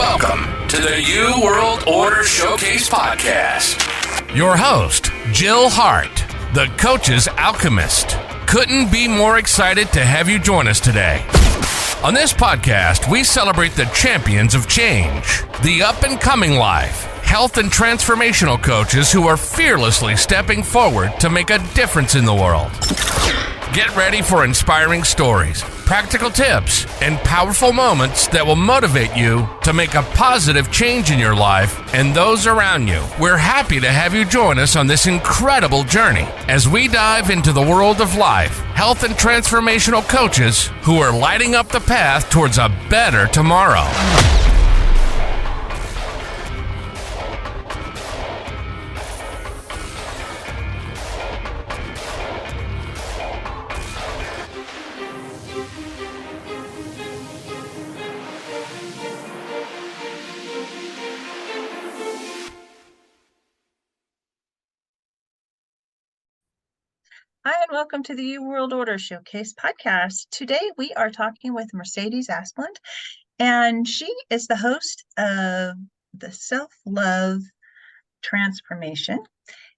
Welcome to the New World Order Showcase Podcast. Your host, Jill Hart, the Coach's Alchemist. Couldn't be more excited to have you join us today. On this podcast, we celebrate the champions of change, the up-and-coming life, health and transformational coaches who are fearlessly stepping forward to make a difference in the world. Get ready for inspiring stories, practical tips, and powerful moments that will motivate you to make a positive change in your life and those around you. We're happy to have you join us on this incredible journey as we dive into the world of life, health, and transformational coaches who are lighting up the path towards a better tomorrow. Hi, and welcome to the New World Order Showcase podcast. Today, we are talking with Mercedes Aspland, and she is the host of the Self-Love Transformation.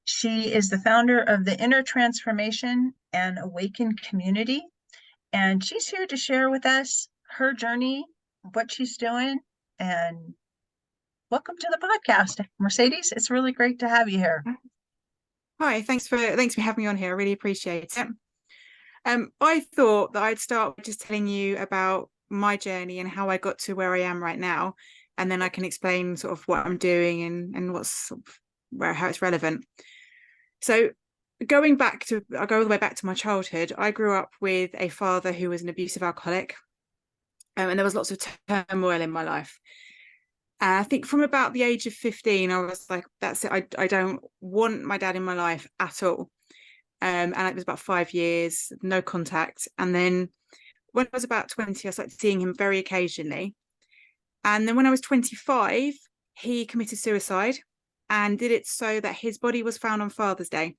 She is the founder of the Inner Transformation and Awaken Community, and she's here to share with us her journey, what she's doing, and welcome to the podcast. Mercedes, it's really great to have you here. Hi, thanks for having me on here. I really appreciate it. I thought that I'd start by just telling you about my journey and how I got to where I am right now, and then I can explain sort of what I'm doing and what's sort of how it's relevant. So I'll go all the way back to my childhood. I grew up with a father who was an abusive alcoholic, and there was lots of turmoil in my life. I think from about the age of 15, I was like, that's it. I don't want my dad in my life at all. And it was about 5 years, no contact. And then when I was about 20, I started seeing him very occasionally. And then when I was 25, he committed suicide and did it so that his body was found on Father's Day.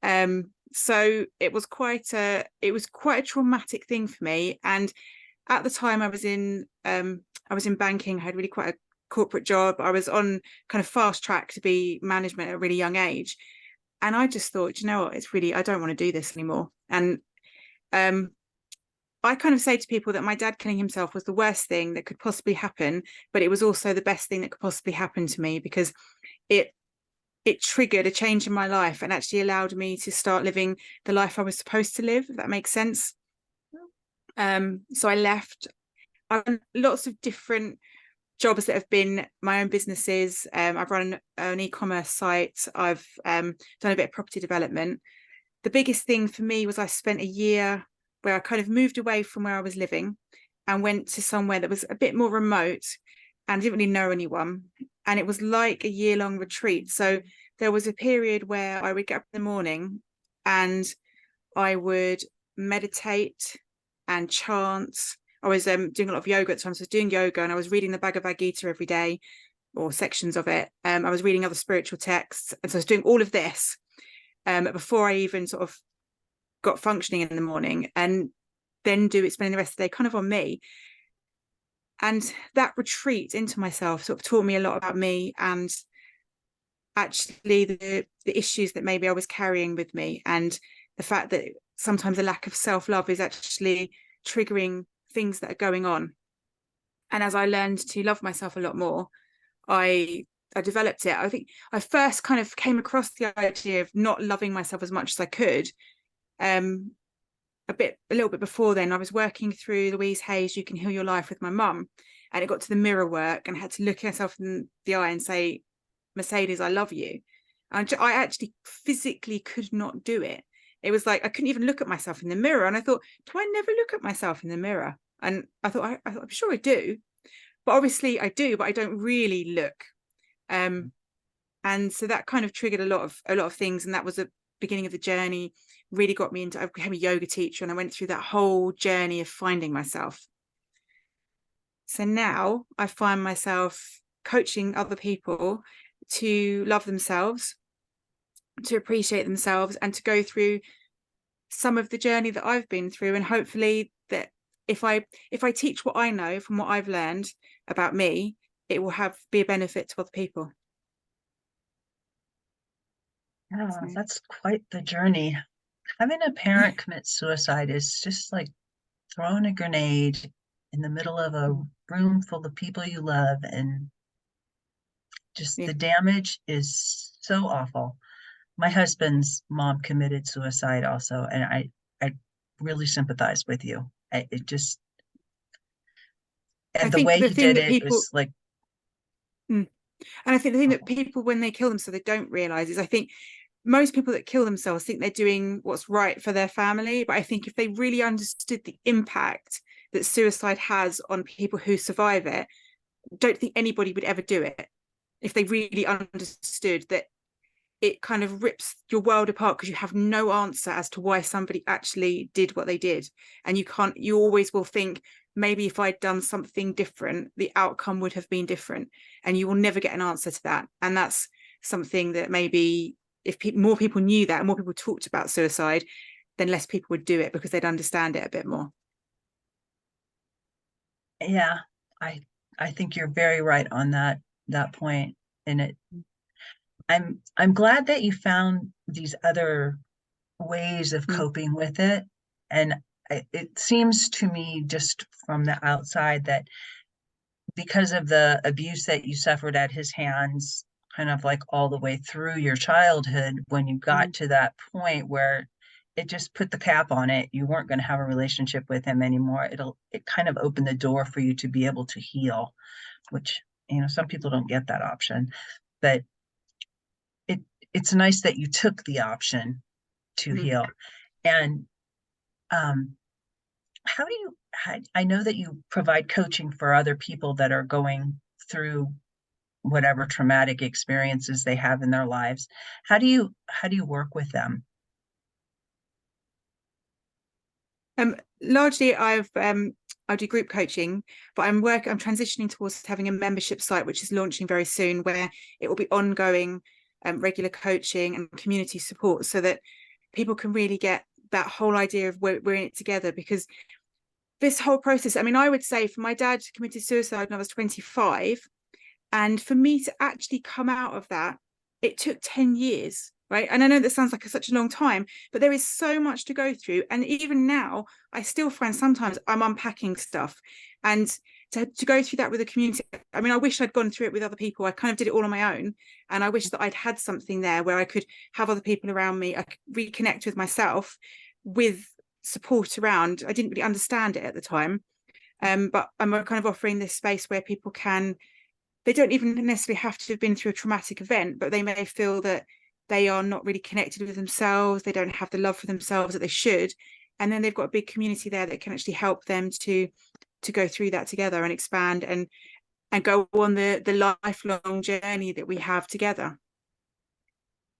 So it was quite a traumatic thing for me. And at the time I was in banking. I had really quite a corporate job. I was on kind of fast track to be management at a really young age, and I just thought, you know what, I don't want to do this anymore. And I kind of say to people that my dad killing himself was the worst thing that could possibly happen, but it was also the best thing that could possibly happen to me, because it triggered a change in my life and actually allowed me to start living the life I was supposed to live, if that makes sense. So I left. I've done lots of different jobs that have been my own businesses. I've run an e-commerce site. I've done a bit of property development. The biggest thing for me was I spent a year where I kind of moved away from where I was living and went to somewhere that was a bit more remote and didn't really know anyone. And it was like a year-long retreat. So there was a period where I would get up in the morning and I would meditate and chant. I was doing a lot of yoga at the time, so I was doing yoga and I was reading the Bhagavad Gita every day, or sections of it. I was reading other spiritual texts, and so I was doing all of this before I even sort of got functioning in the morning, and then spending the rest of the day kind of on me. And that retreat into myself sort of taught me a lot about me and actually the issues that maybe I was carrying with me, and the fact that sometimes a lack of self-love is actually triggering things that are going on. And as I learned to love myself a lot more, I developed it. I think I first kind of came across the idea of not loving myself as much as I could a little bit before then. I was working through Louise Hay's You Can Heal Your Life with my mum, and it got to the mirror work and I had to look myself in the eye and say, Mercedes, I love you. And I actually physically could not do it. It was like I couldn't even look at myself in the mirror. And I thought, do I never look at myself in the mirror? And I thought, I'm sure I do. But obviously I do, but I don't really look. And so that kind of triggered a lot of things. And that was the beginning of the journey. Really got me into, I became a yoga teacher, and I went through that whole journey of finding myself. So now I find myself coaching other people to love themselves, to appreciate themselves, and to go through some of the journey that I've been through. And hopefully that if I teach what I know from what I've learned about me, it will be a benefit to other people. Yeah, So, that's quite the journey. Having a parent commit suicide is just like throwing a grenade in the middle of a room full of people you love, and just yeah. the damage is so awful. My husband's mom committed suicide also, and I really sympathize with you. It just, I and the think way the he thing did that it people, was like and I think the thing that awful. people, when they kill themselves, they don't realize is, I think most people that kill themselves think they're doing what's right for their family. But I think if they really understood the impact that suicide has on people who survive it, don't think anybody would ever do it if they really understood that it kind of rips your world apart, because you have no answer as to why somebody actually did what they did. And you always will think, maybe if I'd done something different, the outcome would have been different. And you will never get an answer to that. And that's something that maybe if more people knew that and more people talked about suicide, then less people would do it because they'd understand it a bit more. Yeah, I I think you're very right on that point. And I'm glad that you found these other ways of Mm, coping with it. And it seems to me, just from the outside, that because of the abuse that you suffered at his hands, kind of like all the way through your childhood, when you got mm, to that point where it just put the cap on it, you weren't going to have a relationship with him anymore. It kind of opened the door for you to be able to heal, which, some people don't get that option. But it it's nice that you took the option to mm. heal. And um, I know that you provide coaching for other people that are going through whatever traumatic experiences they have in their lives. How do you work with them? Largely, I do group coaching, but I'm transitioning towards having a membership site, which is launching very soon, where it will be ongoing, regular coaching and community support, so that people can really get that whole idea of we're in it together. Because this whole process, I mean, I would say for my dad committed suicide when I was 25, and for me to actually come out of that, it took 10 years, right? And I know that sounds like such a long time, but there is so much to go through. And even now, I still find sometimes I'm unpacking stuff. And to go through that with a community, I mean, I wish I'd gone through it with other people. I kind of did it all on my own. And I wish that I'd had something there where I could have other people around me. I could reconnect with myself with support around. I didn't really understand it at the time. But I'm kind of offering this space where people they don't even necessarily have to have been through a traumatic event, but they may feel that they are not really connected with themselves. They don't have the love for themselves that they should. And then they've got a big community there that can actually help them to go through that together and expand and go on the lifelong journey that we have together.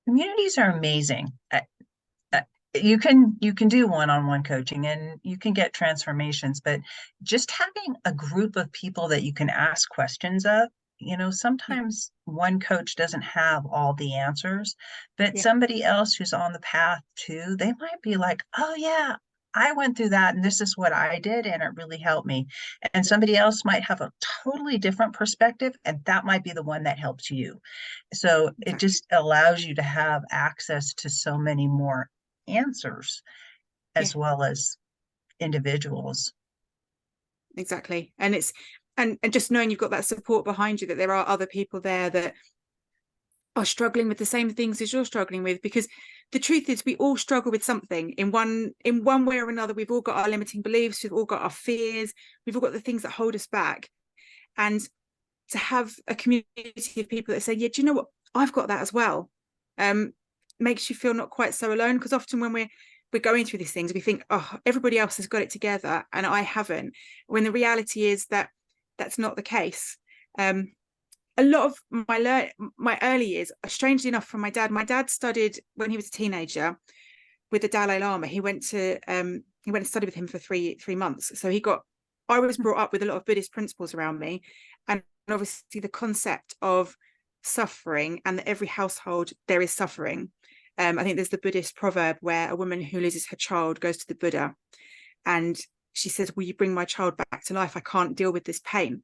Communities are amazing. Uh, you can do one-on-one coaching, and you can get transformations, but just having a group of people that you can ask questions of, Yeah, sometimes one coach doesn't have all the answers, but yeah, somebody else who's on the path too, they might be like, oh yeah, I went through that and this is what I did and it really helped me. And somebody else might have a totally different perspective, and that might be the one that helps you. So it exactly. just allows you to have access to so many more answers, Yeah, as well as individuals. exactly. And it's and just knowing you've got that support behind you, that there are other people there that are struggling with the same things as you're struggling with. Because the truth is, we all struggle with something in one way or another. We've all got our limiting beliefs, we've all got our fears, we've all got the things that hold us back. And to have a community of people that say, yeah, do you know what, I've got that as well, um makes you feel not quite so alone. Because often when we're going through these things, we think, oh, everybody else has got it together and I haven't, when the reality is that that's not the case. A lot of my early years, strangely enough, from my dad studied when he was a teenager with the Dalai Lama. He went to study with him for three months. So I was brought up with a lot of Buddhist principles around me, and obviously the concept of suffering, and that every household there is suffering. I think there's the Buddhist proverb where a woman who loses her child goes to the Buddha and she says, will you bring my child back to life? I can't deal with this pain.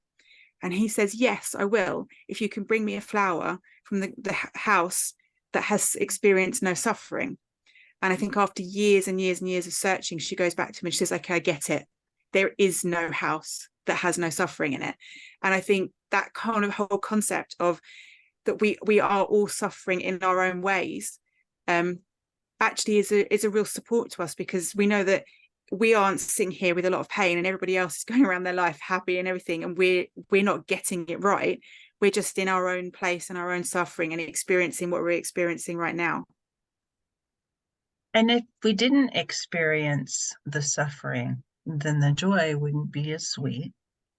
And he says, yes, I will, if you can bring me a flower from the house that has experienced no suffering. And I think after years and years and years of searching, she goes back to him and she says, okay, I get it. There is no house that has no suffering in it. And I think that kind of whole concept of that we are all suffering in our own ways actually is a real support to us, because we know that we aren't sitting here with a lot of pain and everybody else is going around their life happy and everything, and we're not getting it right. We're just in our own place and our own suffering and experiencing what we're experiencing right now. And if we didn't experience the suffering, then the joy wouldn't be as sweet.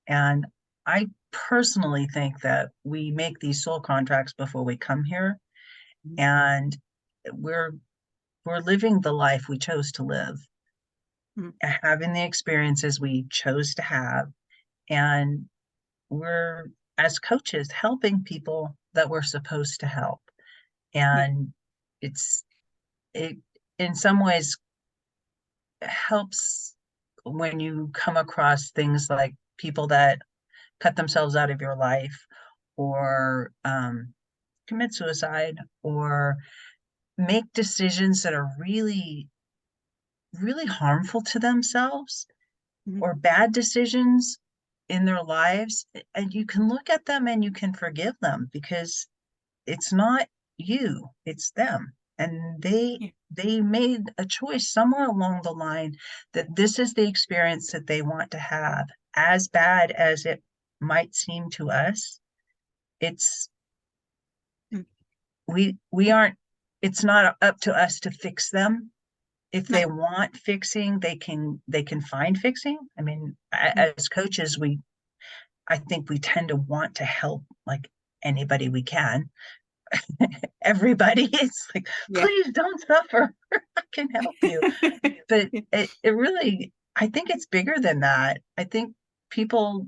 And I personally think that we make these soul contracts before we come here, and we're living the life we chose to live, having the experiences we chose to have, and we're, as coaches, helping people that we're supposed to help. And it in some ways helps when you come across things like people that cut themselves out of your life, or commit suicide, or make decisions that are really, really harmful to themselves, or bad decisions in their lives. And you can look at them and you can forgive them, because it's not you, it's them. And they made a choice somewhere along the line that this is the experience that they want to have. As bad as it might seem to us, it's we aren't, it's not up to us to fix them. If they want fixing, they can find fixing. I mean, as coaches, I think we tend to want to help like anybody we can. Everybody, it's like, please don't suffer. I can help you. But it really, I think it's bigger than that. I think people,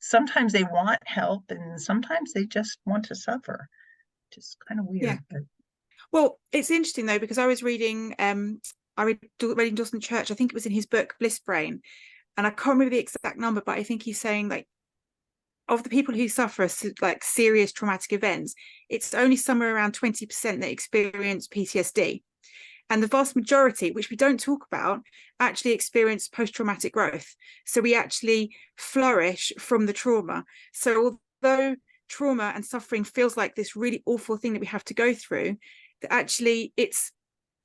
sometimes they want help and sometimes they just want to suffer. Just kind of weird. But. Well, it's interesting though, because I was reading reading Dawson Church. I think it was in his book Bliss Brain, and I can't remember the exact number, but I think he's saying like, of the people who suffer like serious traumatic events, it's only somewhere around 20% that experience PTSD. And the vast majority, which we don't talk about, actually experience post-traumatic growth. So we actually flourish from the trauma. So although trauma and suffering feels like this really awful thing that we have to go through, that actually it's,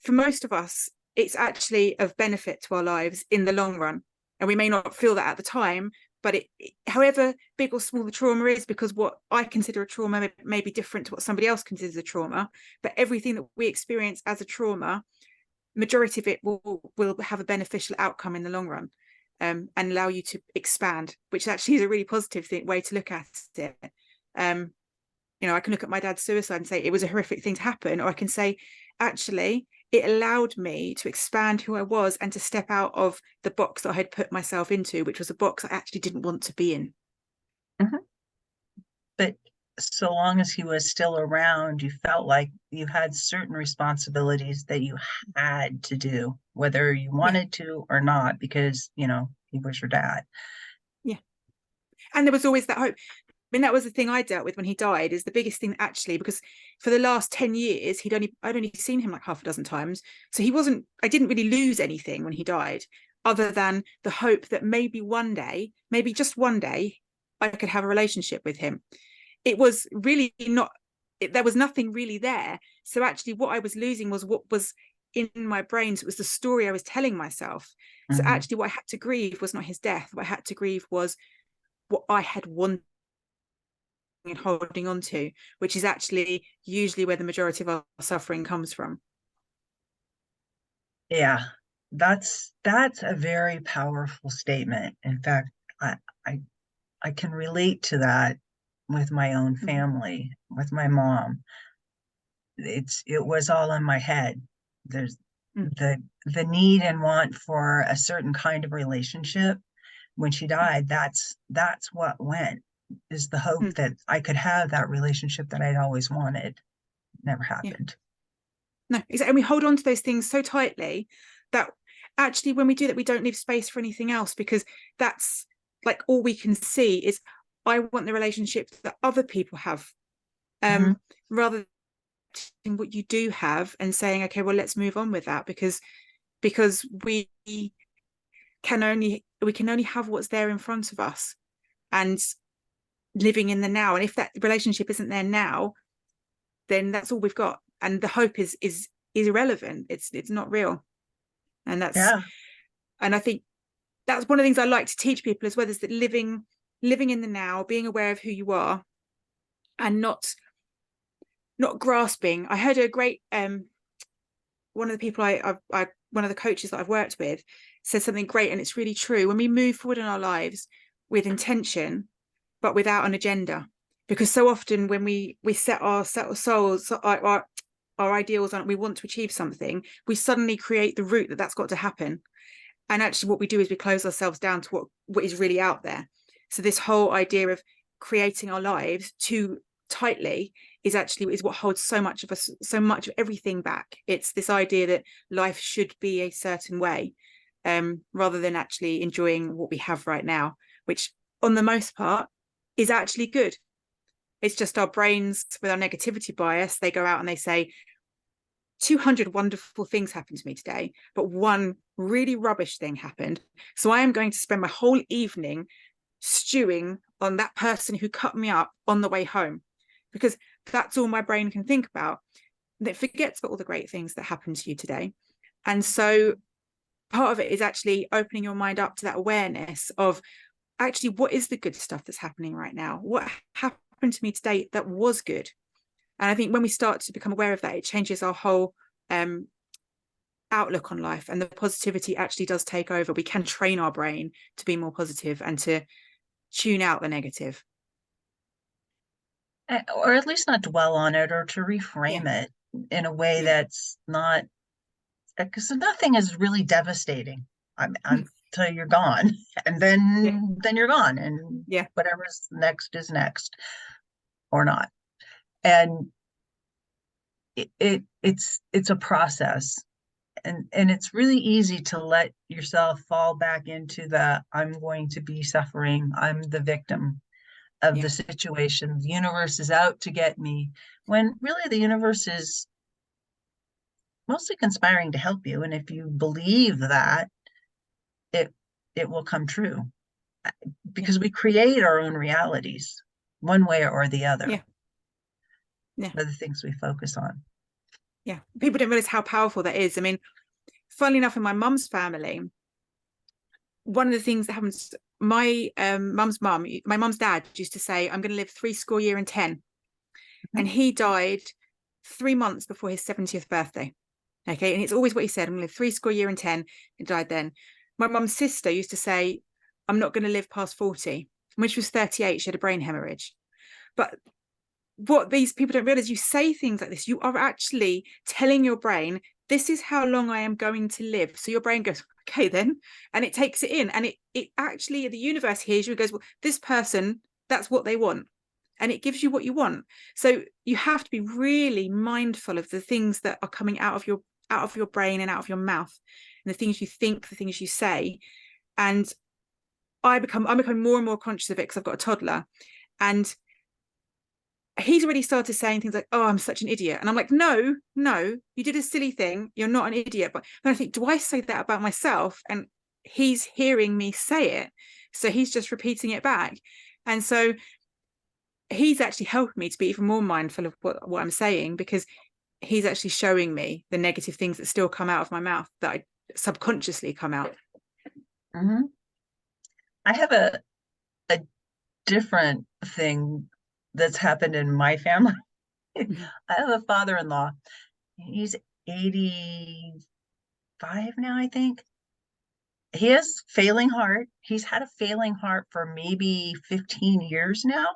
for most of us, it's actually of benefit to our lives in the long run. And we may not feel that at the time, but however big or small the trauma is, because what I consider a trauma may be different to what somebody else considers a trauma, but everything that we experience as a trauma, majority of it will have a beneficial outcome in the long run, and allow you to expand, which actually is a really positive way to look at it. You know, I can look at my dad's suicide and say it was a horrific thing to happen, or I can say, actually, it allowed me to expand who I was and to step out of the box that I had put myself into, which was a box I actually didn't want to be in. But so long as he was still around, you felt like you had certain responsibilities that you had to do, whether you wanted to or not, because, you know, he was your dad. Yeah. And there was always that hope. I mean, that was the thing I dealt with when he died, is the biggest thing actually, because for the last 10 years, I'd only seen him like half a dozen times. So I didn't really lose anything when he died, other than the hope that maybe one day, maybe just one day, I could have a relationship with him. It was really not, there was nothing really there. So actually what I was losing was what was in my brain. So it was the story I was telling myself. So actually what I had to grieve was not his death. What I had to grieve was what I had wanted and holding on to, which is actually usually where the majority of our suffering comes from. Yeah, that's a very powerful statement. In fact, I can relate to that with my own family, with my mom. It was all in my head. There's the need and want for a certain kind of relationship. When she died, that's what went, is the hope that I could have that relationship that I'd always wanted. Never happened. No, exactly. And we hold on to those things so tightly that actually when we do that, we don't leave space for anything else, because that's like all we can see is, I want the relationships that other people have, Mm-hmm. rather than what you do have, and saying, okay, well, let's move on with that, because we can only have what's there in front of us, and living in the now. And if that relationship isn't there now, then that's all we've got, and the hope is irrelevant. It's not real. And and I think that's one of the things I like to teach people as well, is that living in the now, being aware of who you are, and not grasping. I heard a great one of the people one of the coaches that I've worked with said something great, and it's really true. When we move forward in our lives with intention but without an agenda, because so often when we set our souls, our ideals on, we want to achieve something, we suddenly create the route that's got to happen. And actually what we do is we close ourselves down to what is really out there. So this whole idea of creating our lives too tightly is what holds so much of everything back. It's this idea that life should be a certain way, rather than actually enjoying what we have right now, which on the most part is actually good. It's just our brains, with our negativity bias, they go out and they say 200 wonderful things happened to me today, but one really rubbish thing happened, so I am going to spend my whole evening stewing on that person who cut me up on the way home, because that's all my brain can think about. And it forgets about all the great things that happened to you today. And so part of it is actually opening your mind up to that awareness of actually, what is the good stuff that's happening right now? What happened to me today that was good? And I think when we start to become aware of that, it changes our whole outlook on life, and the positivity actually does take over. We can train our brain to be more positive and to tune out the negative. Or at least not dwell on it, or to reframe it in a way that's not, because nothing is really devastating until you're gone, and then you're gone, and whatever's next is next, or not. And it's a process, and it's really easy to let yourself fall back into I'm going to be suffering, I'm the victim of the situation, the universe is out to get me, when really the universe is mostly conspiring to help you. And if you believe that, it will come true, because we create our own realities one way or the other. For the things we focus on. People don't realize how powerful that is. I mean, funnily enough, in my mum's family, one of the things that happens, my mum's dad used to say, I'm going to live 70 years and 10. And he died 3 months before his 70th birthday. Okay, and it's always what he said, I'm going to live 70 years and 10. He died then. My mum's sister used to say, I'm not going to live past 40. When she was 38, she had a brain hemorrhage. But what these people don't realize, you say things like this, you are actually telling your brain, this is how long I am going to live. So your brain goes, okay then, and it takes it in, and it actually, the universe hears you and goes, well, this person, that's what they want, and it gives you what you want. So you have to be really mindful of the things that are coming out of your brain and out of your mouth, and the things you think, the things you say. And I'm becoming more and more conscious of it, because I've got a toddler, and he's already started saying things like, oh, I'm such an idiot. And I'm like, no, you did a silly thing, you're not an idiot. But then I think, do I say that about myself? And he's hearing me say it, so he's just repeating it back. And so he's actually helped me to be even more mindful of what I'm saying, because he's actually showing me the negative things that still come out of my mouth, that I subconsciously come out. I have a different thing that's happened in my family. I have a father-in-law. He's 85 now, I think. He has failing heart. He's had a failing heart for maybe 15 years now,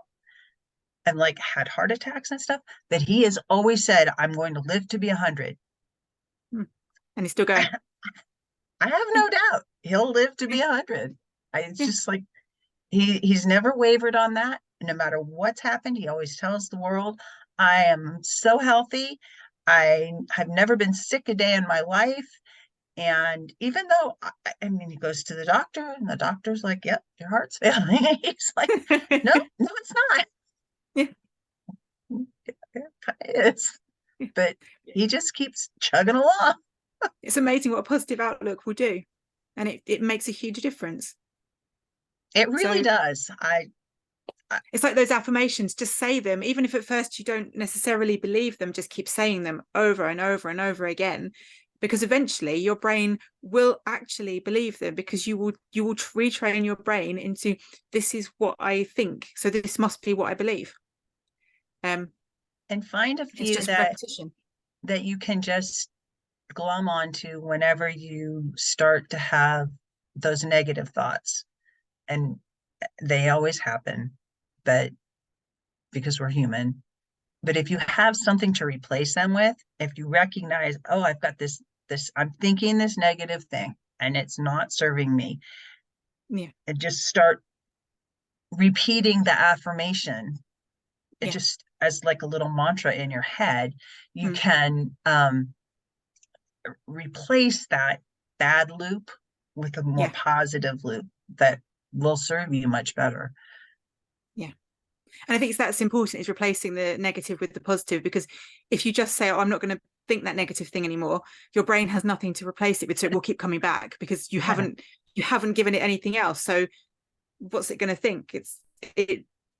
and like had heart attacks and stuff. But he has always said, I'm going to live to be 100. And he's still going. I have no doubt he'll live to be 100. It's just like, he's never wavered on that. No matter what's happened, he always tells the world, I am so healthy. I have never been sick a day in my life. And even though, I mean, he goes to the doctor, and the doctor's like, yep, your heart's failing. He's like, no, but he just keeps chugging along. It's amazing what a positive outlook will do, and it makes a huge difference. It really does. It's like those affirmations, just say them, even if at first you don't necessarily believe them, just keep saying them over and over and over again, because eventually your brain will actually believe them, because you will retrain your brain into, this is what I think, so this must be what I believe. And find a It's few just repetition that you can just glom onto whenever you start to have those negative thoughts. And they always happen, but because we're human. But if you have something to replace them with, if you recognize, oh, I've got this, I'm thinking this negative thing and it's not serving me. Yeah. And just start repeating the affirmation. It just as like a little mantra in your head, you can replace that bad loop with a more positive loop that will serve you much better. Yeah. And I think that's important, is replacing the negative with the positive, because if you just say, oh, I'm not going to think that negative thing anymore, your brain has nothing to replace it with, so it will keep coming back because you haven't given it anything else. So what's it going to think?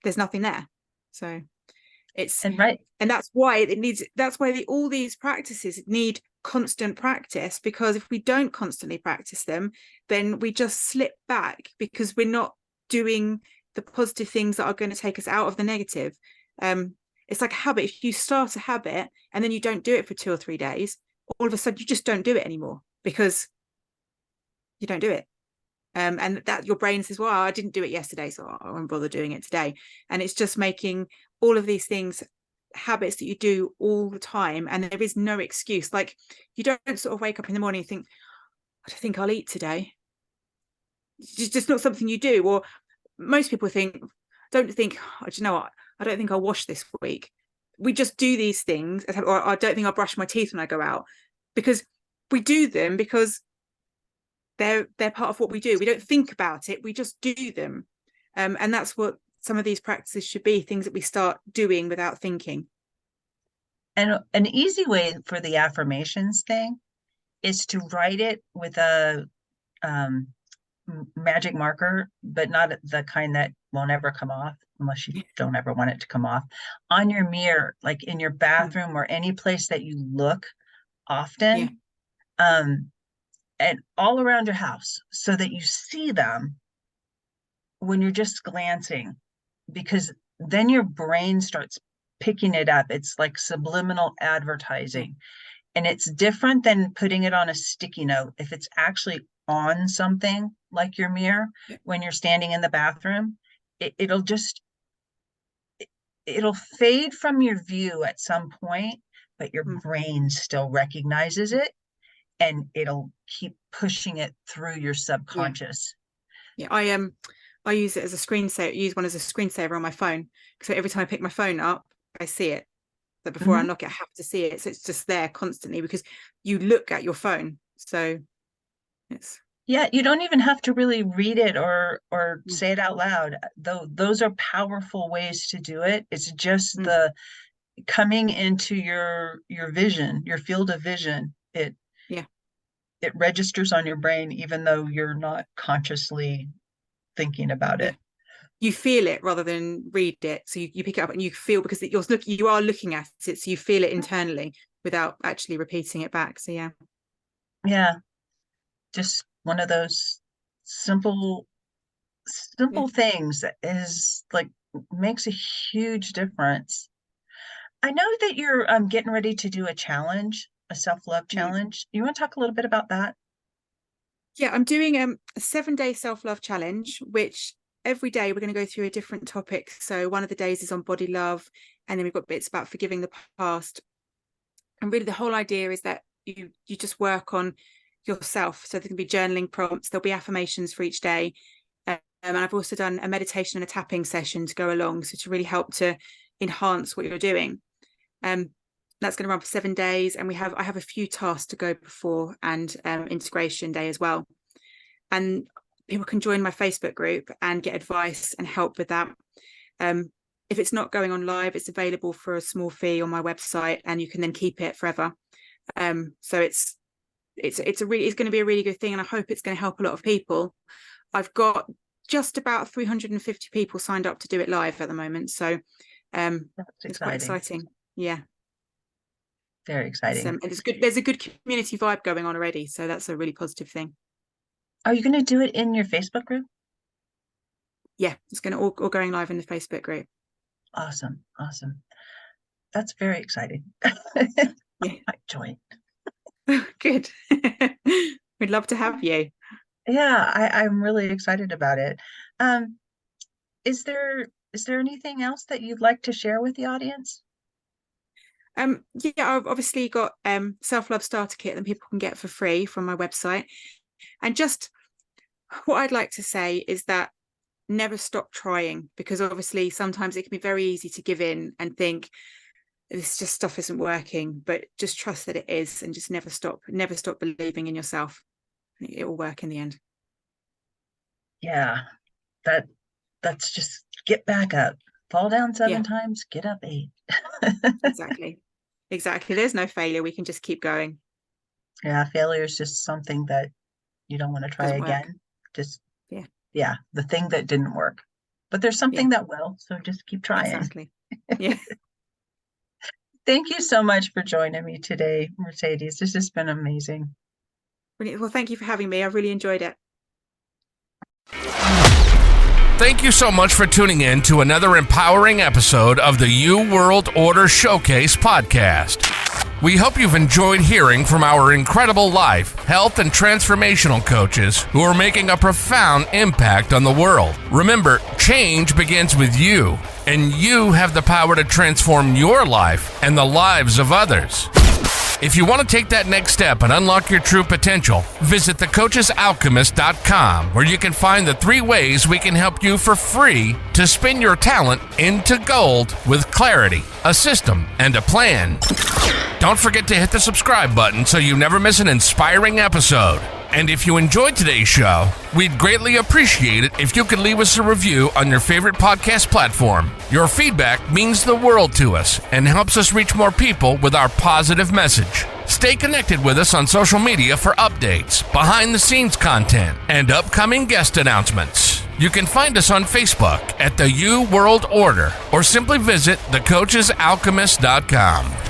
There's nothing there. So and that's why all these practices need constant practice, because if we don't constantly practice them, then we just slip back, because we're not doing the positive things that are going to take us out of the negative. It's like a habit. If you start a habit and then you don't do it for 2 or 3 days, all of a sudden you just don't do it anymore, because you don't do it. And that your brain says, well, I didn't do it yesterday, so I won't bother doing it today. And it's just making all of these things habits that you do all the time, and there is no excuse. Like, you don't sort of wake up in the morning and think, I don't think I'll eat today. It's just not something you do. Or most people don't think, oh, do you know what, I don't think I'll wash this week. We just do these things, or I don't think I'll brush my teeth when I go out, because we do them because they're part of what we do. We don't think about it, we just do them. And that's what some of these practices should be, things that we start doing without thinking. And an easy way for the affirmations thing is to write it with a magic marker, but not the kind that won't ever come off unless you don't ever want it to come off, on your mirror, like in your bathroom or any place that you look often, and all around your house, so that you see them when you're just glancing, because then your brain starts picking it up. It's like subliminal advertising. And it's different than putting it on a sticky note. If it's actually on something like your mirror, when you're standing in the bathroom, it'll fade from your view at some point, but your brain still recognizes it, and it'll keep pushing it through your subconscious. I use it as a screensaver. Use one as a screensaver on my phone, so every time I pick my phone up, I see it. But before I unlock it, I have to see it, so it's just there constantly, because you look at your phone. So it's you don't even have to really read it or say it out loud, though. Those are powerful ways to do it. It's just the coming into your vision, your field of vision. It registers on your brain, even though you're not consciously thinking about it. You feel it rather than read it. So you pick it up and you feel, because you are looking at it, so you feel it internally without actually repeating it back. So just one of those simple things that is like, makes a huge difference. I know that you're getting ready to do a challenge, a self-love challenge. You want to talk a little bit about that? I'm doing a 7-day self-love challenge, which every day we're going to go through a different topic. So one of the days is on body love, and then we've got bits about forgiving the past. And really the whole idea is that you just work on yourself. So there can be journaling prompts, there'll be affirmations for each day. And I've also done a meditation and a tapping session to go along, so to really help to enhance what you're doing. That's going to run for 7 days, and I have a few tasks to go before, and integration day as well. And people can join my Facebook group and get advice and help with that. if it's not going on live, it's available for a small fee on my website, and you can then keep it forever. So it's going to be a really good thing, and I hope it's going to help a lot of people. I've got just about 350 people signed up to do it live at the moment, so it's quite exciting. Yeah, very exciting. And it's good. There's a good community vibe going on already, so that's a really positive thing. Are you going to do it in your Facebook group? Yeah, it's going to all going live in the Facebook group. Awesome. That's very exciting. Yeah. I might join. Good. We'd love to have you. Yeah, I'm really excited about it. Is there anything else that you'd like to share with the audience? Yeah, I've obviously got self-love starter kit that people can get for free from my website. And just what I'd like to say is that never stop trying, because obviously sometimes it can be very easy to give in and think this just stuff isn't working, but just trust that it is, and just never stop believing in yourself. It will work in the end. Yeah, that's just get back up, fall down 7 times, get up 8. Exactly. There's no failure. We can just keep going. Yeah, failure is just something that you don't want to try again. Just the thing that didn't work, but there's something that will, so just keep trying. Exactly. Yeah. Thank you so much for joining me today, Mercedes. This has been amazing. Brilliant. Well, thank you for having me. I really enjoyed it. Thank you so much for tuning in to another empowering episode of the You World Order Showcase podcast. We hope you've enjoyed hearing from our incredible life, health, and transformational coaches who are making a profound impact on the world. Remember, change begins with you, and you have the power to transform your life and the lives of others. If you want to take that next step and unlock your true potential, visit thecoachesalchemist.com, where you can find the 3 ways we can help you for free to spin your talent into gold with clarity, a system, and a plan. Don't forget to hit the subscribe button so you never miss an inspiring episode. And if you enjoyed today's show, we'd greatly appreciate it if you could leave us a review on your favorite podcast platform. Your feedback means the world to us and helps us reach more people with our positive message. Stay connected with us on social media for updates, behind-the-scenes content, and upcoming guest announcements. You can find us on Facebook at the You World Order, or simply visit thecoachesalchemist.com.